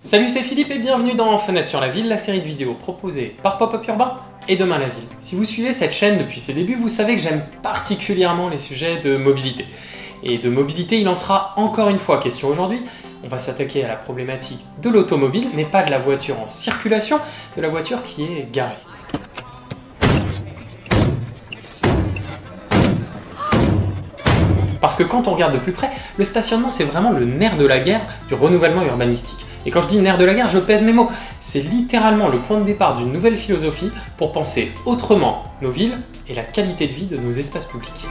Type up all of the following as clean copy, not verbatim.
Salut, c'est Philippe et bienvenue dans Fenêtre sur la ville, la série de vidéos proposée par Pop-Up Urbain et Demain la ville. Si vous suivez cette chaîne depuis ses débuts, vous savez que j'aime particulièrement les sujets de mobilité. Et de mobilité, il en sera encore une fois question aujourd'hui. On va s'attaquer à la problématique de l'automobile, mais pas de la voiture en circulation, de la voiture qui est garée. Parce que quand on regarde de plus près, le stationnement c'est vraiment le nerf de la guerre du renouvellement urbanistique. Et quand je dis nerf de la guerre, je pèse mes mots. C'est littéralement le point de départ d'une nouvelle philosophie pour penser autrement nos villes et la qualité de vie de nos espaces publics.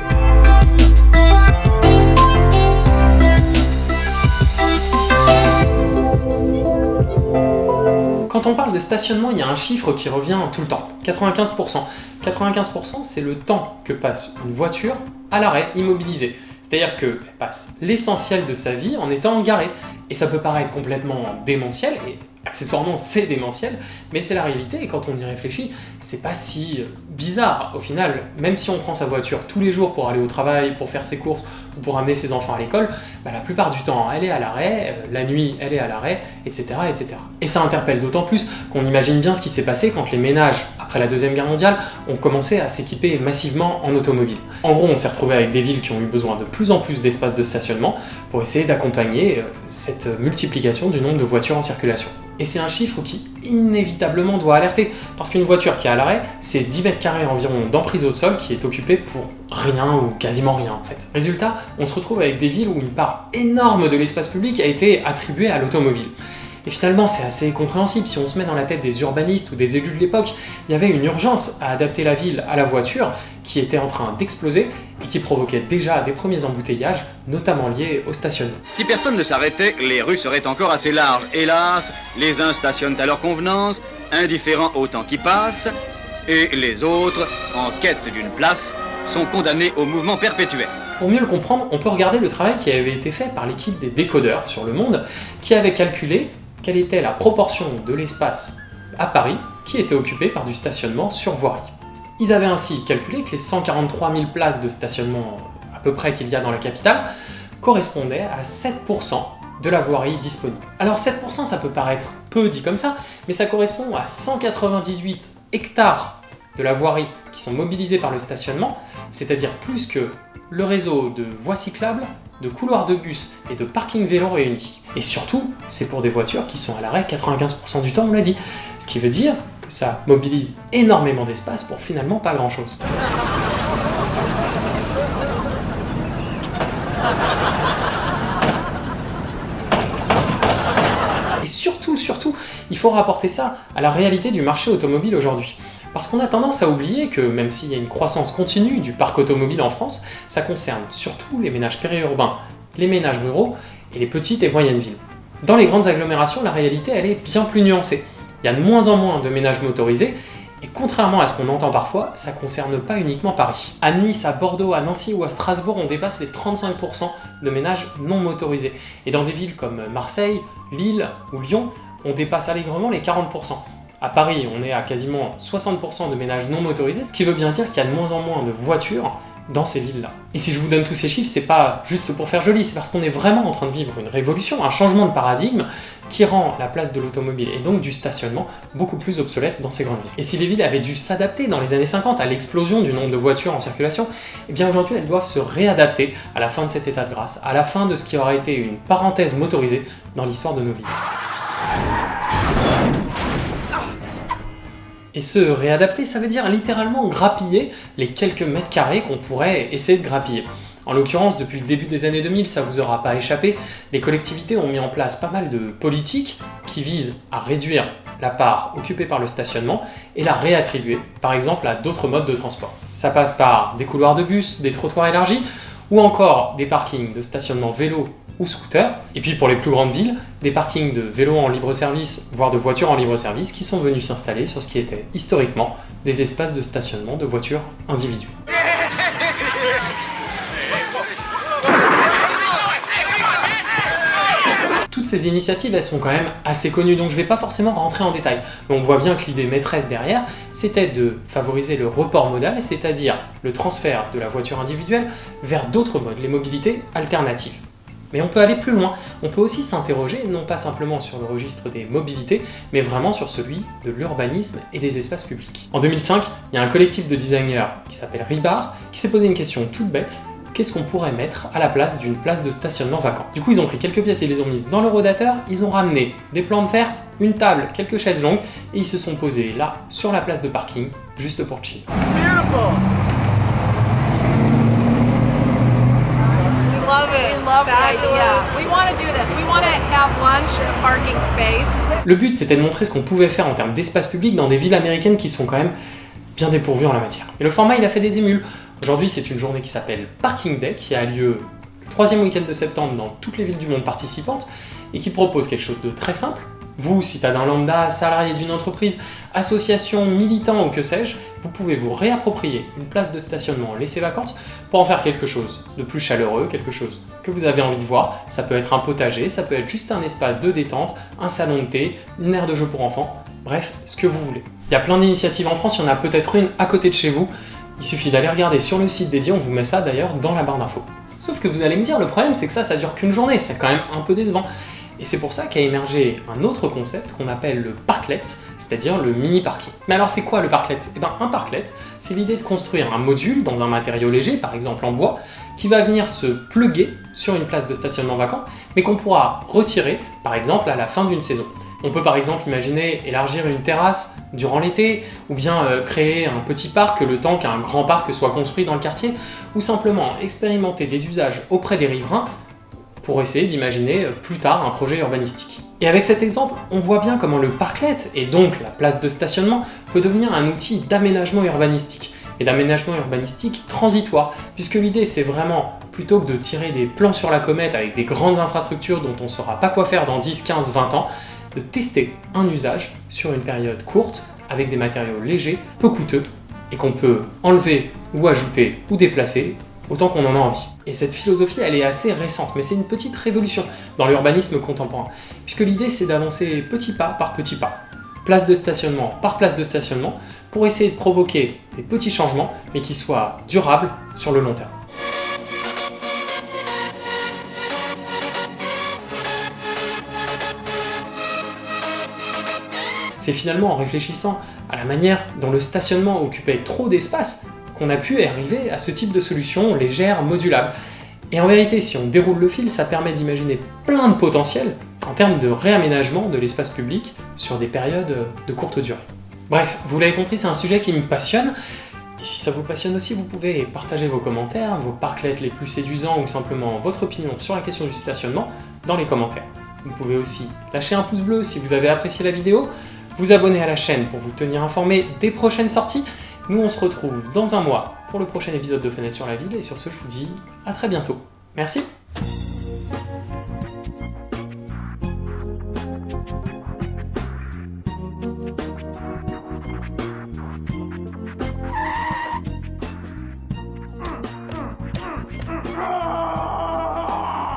Quand on parle de stationnement, il y a un chiffre qui revient tout le temps, 95%. 95%, c'est le temps que passe une voiture à l'arrêt immobilisée. C'est-à-dire qu'elle passe l'essentiel de sa vie en étant garée. Et ça peut paraître complètement démentiel, et accessoirement c'est démentiel, mais c'est la réalité, et quand on y réfléchit, c'est pas si bizarre. Au final, même si on prend sa voiture tous les jours pour aller au travail, pour faire ses courses, ou pour amener ses enfants à l'école, la plupart du temps elle est à l'arrêt, la nuit elle est à l'arrêt, etc., etc. Et ça interpelle d'autant plus qu'on imagine bien ce qui s'est passé quand les ménages, après la Deuxième Guerre mondiale, ont commencé à s'équiper massivement en automobile. En gros, on s'est retrouvé avec des villes qui ont eu besoin de plus en plus d'espaces de stationnement pour essayer d'accompagner cette multiplication du nombre de voitures en circulation. Et c'est un chiffre qui inévitablement doit alerter, parce qu'une voiture qui est à l'arrêt, c'est 10 mètres carrés environ d'emprise au sol qui est occupée pour rien ou quasiment rien en fait. Résultat, on se retrouve avec des villes où une part énorme de l'espace public a été attribuée à l'automobile. Et finalement, c'est assez compréhensible. Si on se met dans la tête des urbanistes ou des élus de l'époque, il y avait une urgence à adapter la ville à la voiture qui était en train d'exploser et qui provoquait déjà des premiers embouteillages, notamment liés au stationnement. Si personne ne s'arrêtait, les rues seraient encore assez larges. Hélas, les uns stationnent à leur convenance, indifférents au temps qui passe, et les autres, en quête d'une place, sont condamnés au mouvement perpétuel. Pour mieux le comprendre, on peut regarder le travail qui avait été fait par l'équipe des décodeurs sur le monde, qui avait calculé quelle était la proportion de l'espace à Paris qui était occupé par du stationnement sur voirie. Ils avaient ainsi calculé que les 143 000 places de stationnement à peu près qu'il y a dans la capitale correspondaient à 7% de la voirie disponible. Alors 7% ça peut paraître peu dit comme ça, mais ça correspond à 198 hectares de la voirie qui sont mobilisés par le stationnement, c'est-à-dire plus que le réseau de voies cyclables, de couloirs de bus et de parking vélo réunis. Et surtout, c'est pour des voitures qui sont à l'arrêt 95% du temps, on l'a dit. Ce qui veut dire que ça mobilise énormément d'espace pour finalement pas grand-chose. Et surtout, il faut rapporter ça à la réalité du marché automobile aujourd'hui. Parce qu'on a tendance à oublier que même s'il y a une croissance continue du parc automobile en France, ça concerne surtout les ménages périurbains, les ménages ruraux et les petites et moyennes villes. Dans les grandes agglomérations, la réalité elle est bien plus nuancée. Il y a de moins en moins de ménages motorisés, et contrairement à ce qu'on entend parfois, ça ne concerne pas uniquement Paris. À Nice, à Bordeaux, à Nancy ou à Strasbourg, on dépasse les 35% de ménages non motorisés. Et dans des villes comme Marseille, Lille ou Lyon, on dépasse allègrement les 40%. À Paris, on est à quasiment 60% de ménages non motorisés, ce qui veut bien dire qu'il y a de moins en moins de voitures dans ces villes-là. Et si je vous donne tous ces chiffres, c'est pas juste pour faire joli, c'est parce qu'on est vraiment en train de vivre une révolution, un changement de paradigme qui rend la place de l'automobile et donc du stationnement beaucoup plus obsolète dans ces grandes villes. Et si les villes avaient dû s'adapter dans les années 50 à l'explosion du nombre de voitures en circulation, eh bien aujourd'hui elles doivent se réadapter à la fin de cet état de grâce, à la fin de ce qui aura été une parenthèse motorisée dans l'histoire de nos villes. Et se réadapter, ça veut dire littéralement grappiller les quelques mètres carrés qu'on pourrait essayer de grappiller. En l'occurrence, depuis le début des années 2000, ça vous aura pas échappé, les collectivités ont mis en place pas mal de politiques qui visent à réduire la part occupée par le stationnement et la réattribuer, par exemple, à d'autres modes de transport. Ça passe par des couloirs de bus, des trottoirs élargis, ou encore des parkings de stationnement vélo ou scooter, et puis pour les plus grandes villes, des parkings de vélos en libre-service, voire de voitures en libre-service, qui sont venus s'installer sur ce qui était historiquement des espaces de stationnement de voitures individuelles. Toutes ces initiatives, elles sont quand même assez connues, donc je ne vais pas forcément rentrer en détail. Mais on voit bien que l'idée maîtresse derrière, c'était de favoriser le report modal, c'est-à-dire le transfert de la voiture individuelle vers d'autres modes, les mobilités alternatives. Mais on peut aller plus loin, on peut aussi s'interroger non pas simplement sur le registre des mobilités, mais vraiment sur celui de l'urbanisme et des espaces publics. En 2005, il y a un collectif de designers qui s'appelle Rebar qui s'est posé une question toute bête: qu'est-ce qu'on pourrait mettre à la place d'une place de stationnement vacant? Du coup, ils ont pris quelques pièces et les ont mises dans le rodateur, ils ont ramené des plantes vertes, une table, quelques chaises longues, et ils se sont posés là, sur la place de parking, juste pour chill. Le but, c'était de montrer ce qu'on pouvait faire en termes d'espace public dans des villes américaines qui sont quand même bien dépourvues en la matière. Et le format, il a fait des émules. Aujourd'hui, c'est une journée qui s'appelle Parking Day, qui a lieu le 3e week-end de septembre dans toutes les villes du monde participantes, et qui propose quelque chose de très simple. Vous, citadin lambda, salarié d'une entreprise, association, militant ou que sais-je, vous pouvez vous réapproprier une place de stationnement laissée vacante pour en faire quelque chose de plus chaleureux, quelque chose que vous avez envie de voir. Ça peut être un potager, ça peut être juste un espace de détente, un salon de thé, une aire de jeu pour enfants, bref, ce que vous voulez. Il y a plein d'initiatives en France, il y en a peut-être une à côté de chez vous. Il suffit d'aller regarder sur le site dédié, on vous met ça d'ailleurs dans la barre d'infos. Sauf que vous allez me dire, le problème c'est que ça dure qu'une journée, c'est quand même un peu décevant. Et c'est pour ça qu'a émergé un autre concept qu'on appelle le parklet, c'est-à-dire le mini-parking. Mais alors c'est quoi le parklet? Eh bien un parklet, c'est l'idée de construire un module dans un matériau léger, par exemple en bois, qui va venir se pluguer sur une place de stationnement vacant, mais qu'on pourra retirer, par exemple à la fin d'une saison. On peut par exemple imaginer élargir une terrasse durant l'été, ou bien créer un petit parc le temps qu'un grand parc soit construit dans le quartier, ou simplement expérimenter des usages auprès des riverains pour essayer d'imaginer plus tard un projet urbanistique. Et avec cet exemple, on voit bien comment le parklet, et donc la place de stationnement, peut devenir un outil d'aménagement urbanistique, et d'aménagement urbanistique transitoire, puisque l'idée c'est vraiment, plutôt que de tirer des plans sur la comète avec des grandes infrastructures dont on ne saura pas quoi faire dans 10, 15, 20 ans, de tester un usage sur une période courte, avec des matériaux légers, peu coûteux, et qu'on peut enlever ou ajouter ou déplacer autant qu'on en a envie. Et cette philosophie, elle est assez récente, mais c'est une petite révolution dans l'urbanisme contemporain, puisque l'idée c'est d'avancer petit pas par petit pas, place de stationnement par place de stationnement, pour essayer de provoquer des petits changements, mais qui soient durables sur le long terme. C'est finalement en réfléchissant à la manière dont le stationnement occupait trop d'espace qu'on a pu arriver à ce type de solution légère, modulable. Et en vérité, si on déroule le fil, ça permet d'imaginer plein de potentiels en termes de réaménagement de l'espace public sur des périodes de courte durée. Bref, vous l'avez compris, c'est un sujet qui me passionne. Et si ça vous passionne aussi, vous pouvez partager vos commentaires, vos parklets les plus séduisants ou simplement votre opinion sur la question du stationnement dans les commentaires. Vous pouvez aussi lâcher un pouce bleu si vous avez apprécié la vidéo, vous abonner à la chaîne pour vous tenir informé des prochaines sorties. Nous, on se retrouve dans un mois pour le prochain épisode de Fenêtre sur la ville, et sur ce, je vous dis à très bientôt. Merci!